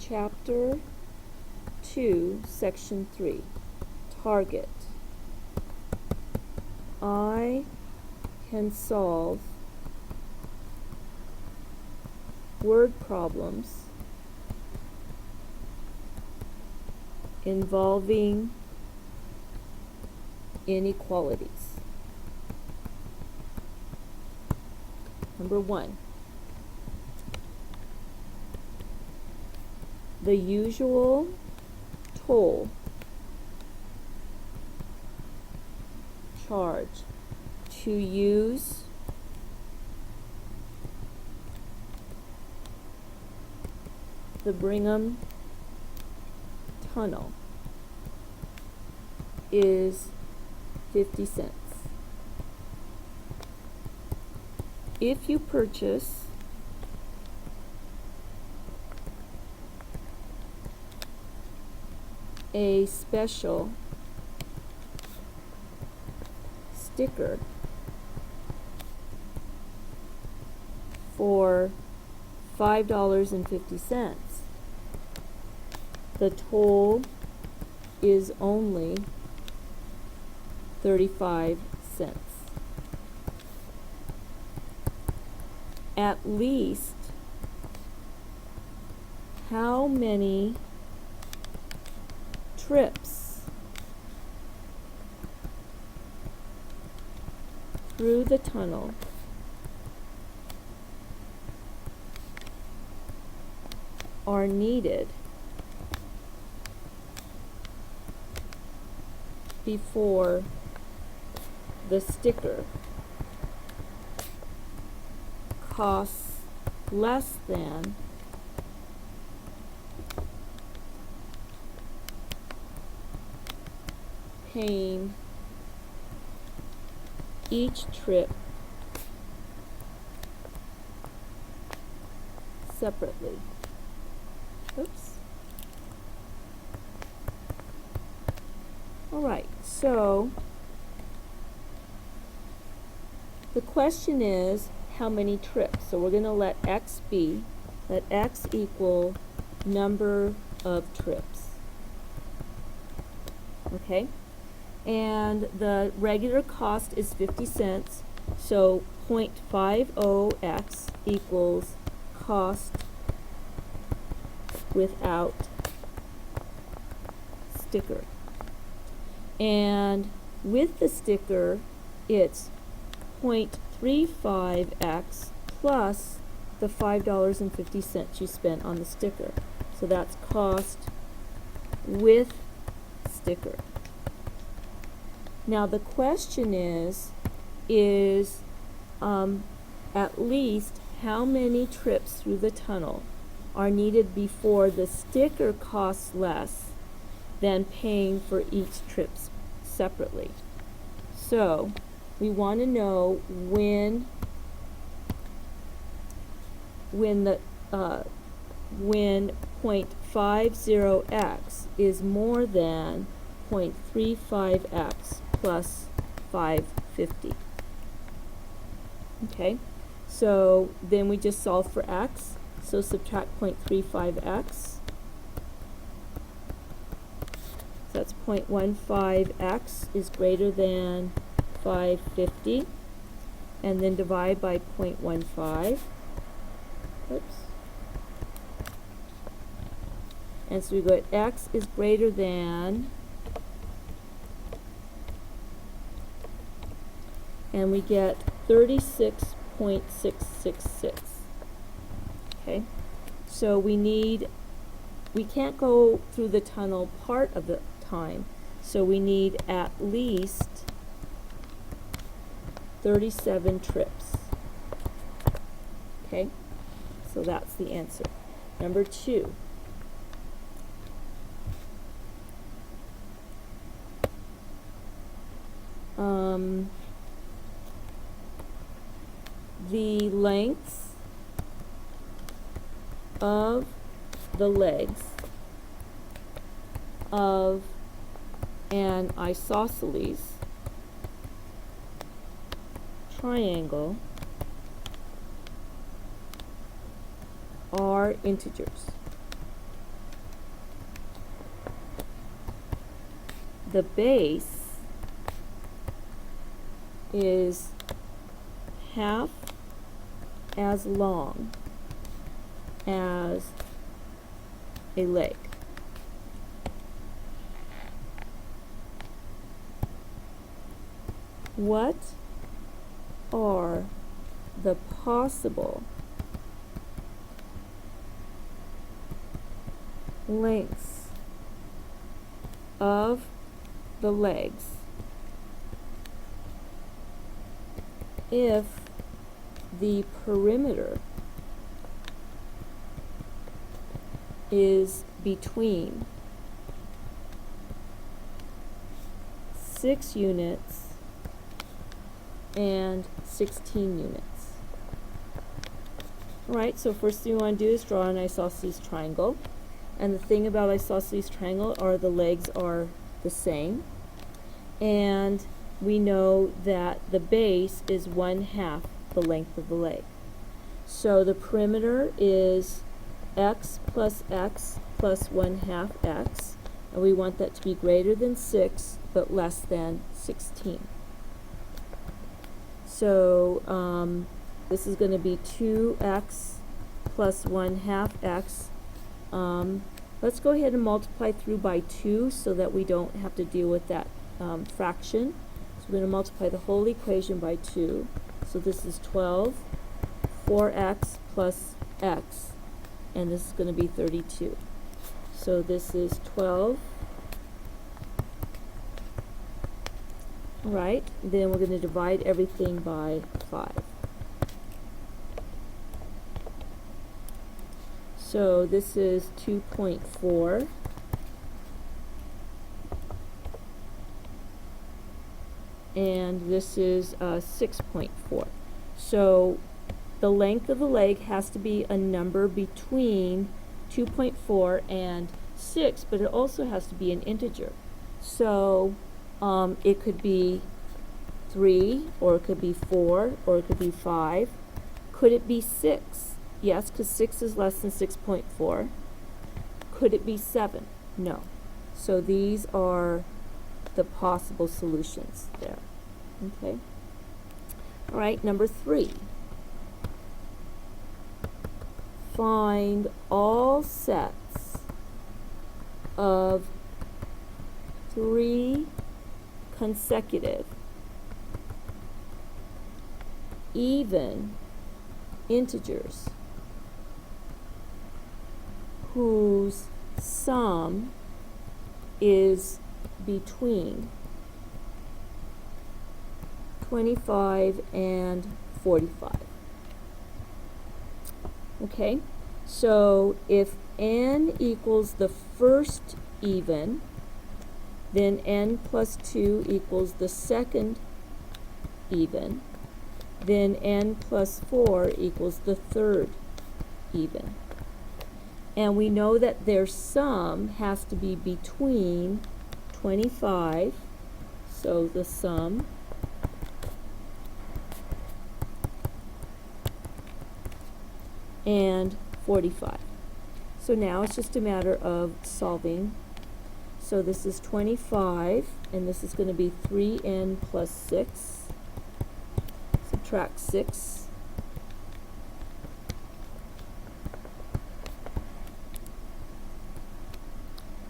Chapter 2, Section 3, Target. I can solve word problems involving inequalities. Number 1. The usual toll charge to use the Brigham Tunnel is 50 cents. If you purchase a special sticker for $5.50, the toll is only 35 cents. At least how many trips through the tunnel are needed before the sticker costs less than paying each trip separately. Oops. Alright, so the question is how many trips. So we're going to let x be, let x equal number of trips. Okay? And the regular cost is 50 cents, so 0.50x equals cost without sticker. And with the sticker, it's 0.35x plus the $5.50 you spent on the sticker. So that's cost with sticker. Now the question is at least how many trips through the tunnel are needed before the sticker costs less than paying for each trip separately. So we want to know when 0.50x is more than 0.35x plus 550. Okay, so then we just solve for x. So subtract 0.35x. So that's 0.15x is greater than 550. And then divide by 0.15. Oops. And so we go x is greater than, and we get 36.666. Okay, so we can't go through the tunnel part of the time, so we need at least 37 trips. Okay, so that's the answer. Number 2. The lengths of the legs of an isosceles triangle are integers. the base is half as long as a leg. What are the possible lengths of the legs if the perimeter is between 6 units and 16 units? Alright, so first thing you want to do is draw an isosceles triangle. And the thing about isosceles triangle are the legs are the same. And we know that the base is 1/2 the length of the leg. So the perimeter is x plus 1/2 x. And we want that to be greater than 6 but less than 16. So this is going to be 2x plus 1/2 x. Let's go ahead and multiply through by 2 so that we don't have to deal with that fraction. So we're going to multiply the whole equation by 2. So this is 12, 4x plus x, and this is going to be 32. So this is 12. Right, then we're going to divide everything by 5. So this is 2.4. And this is 6.4. So the length of the leg has to be a number between 2.4 and 6, but it also has to be an integer. So it could be 3, or it could be 4, or it could be 5. Could it be 6? Yes, because 6 is less than 6.4. Could it be 7? No. So these are the possible solutions there. Okay. All right, number 3. Find all sets of 3 consecutive even integers whose sum is between 25 and 45. Okay, so if n equals the first even, then n plus 2 equals the second even, then n plus 4 equals the third even. And we know that their sum has to be between 25, so the sum, and 45. So now it's just a matter of solving. So this is 25, and this is going to be 3n plus 6. Subtract 6.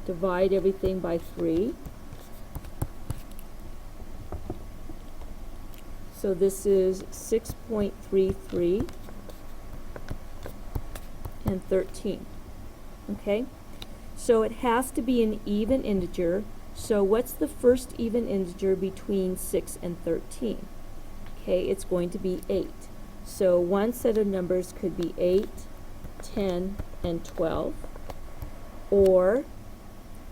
Divide everything by 3. So this is 6.33 and 13. Okay? So it has to be an even integer. So what's the first even integer between 6 and 13? Okay, it's going to be 8. So one set of numbers could be 8, 10, and 12. Or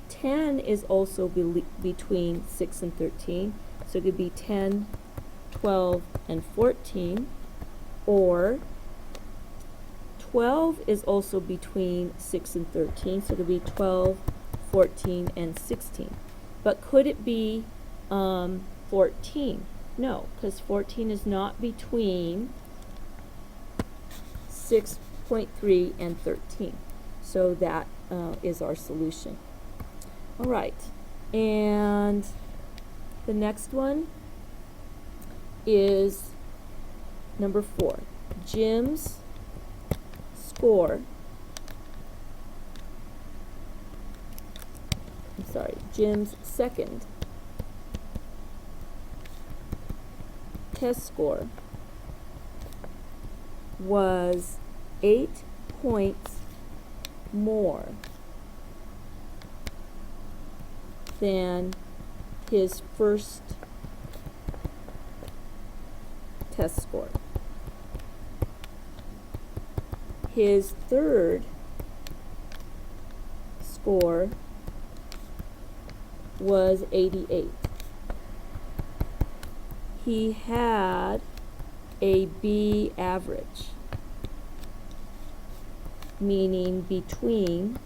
10 is also between 6 and 13. So it could be 10, 12, and 14. Or 12 is also between 6 and 13, so it could be 12, 14, and 16. But could it be 14? No, because 14 is not between 6.3 and 13. So that is our solution. All right, And the next one is number 4. Jim's score, Jim's second test score was 8 points more than his first test score. His third score was 88. He had a B average, meaning between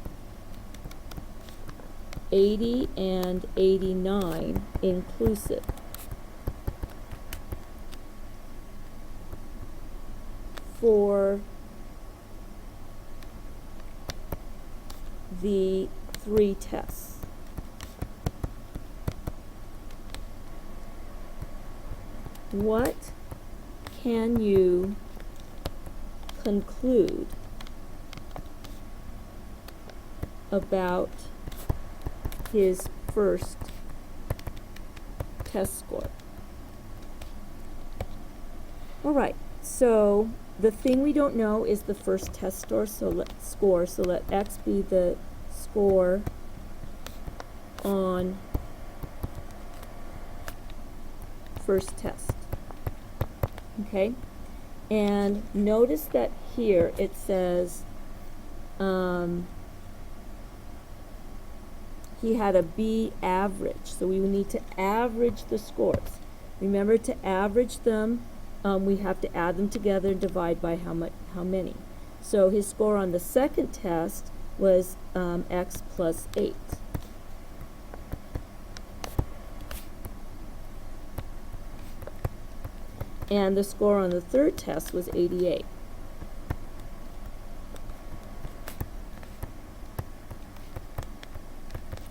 80 and 89 inclusive. For the 3 tests. What can you conclude about his first test score? All right, so the thing we don't know is the first test score, so let X be the score on first test. Okay, and notice that here it says he had a B average, so we need to average the scores. Remember, to average them, we have to add them together and divide by how many. So his score on the second test was X plus 8. And the score on the third test was 88.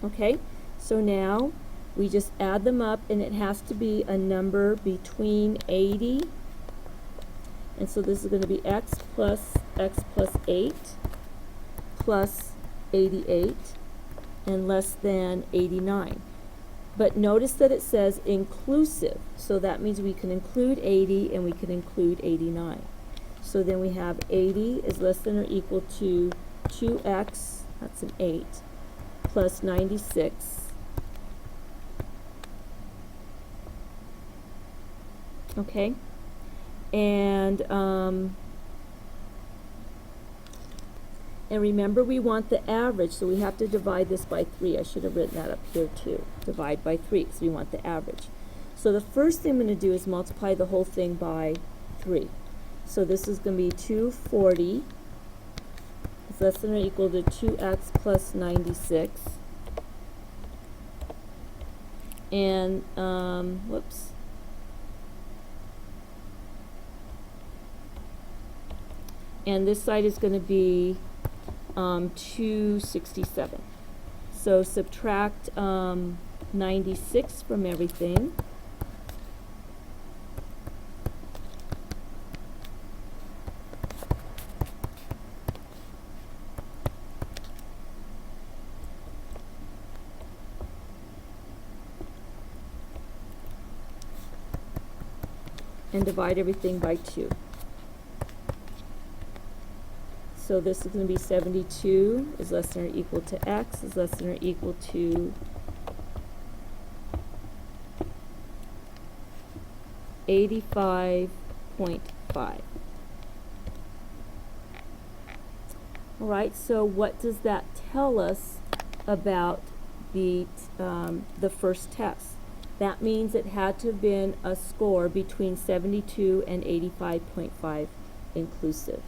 Okay, so now we just add them up, and it has to be a number between 80, and so this is going to be X plus 8 plus 88 and less than 89. But notice that it says inclusive, so that means we can include 80 and we can include 89. So then we have 80 is less than or equal to 2x, that's an 8, plus 96. Okay, and remember, we want the average, so we have to divide this by 3. I should have written that up here too. Divide by 3, because we want the average. So the first thing I'm going to do is multiply the whole thing by 3. So this is going to be 240 is less than or equal to 2x plus 96. And, whoops. And this side is going to be 267. So subtract 96 from everything. And divide everything by 2. So this is going to be 72 is less than or equal to x is less than or equal to 85.5. All right, so what does that tell us about the first test? That means it had to have been a score between 72 and 85.5 inclusive.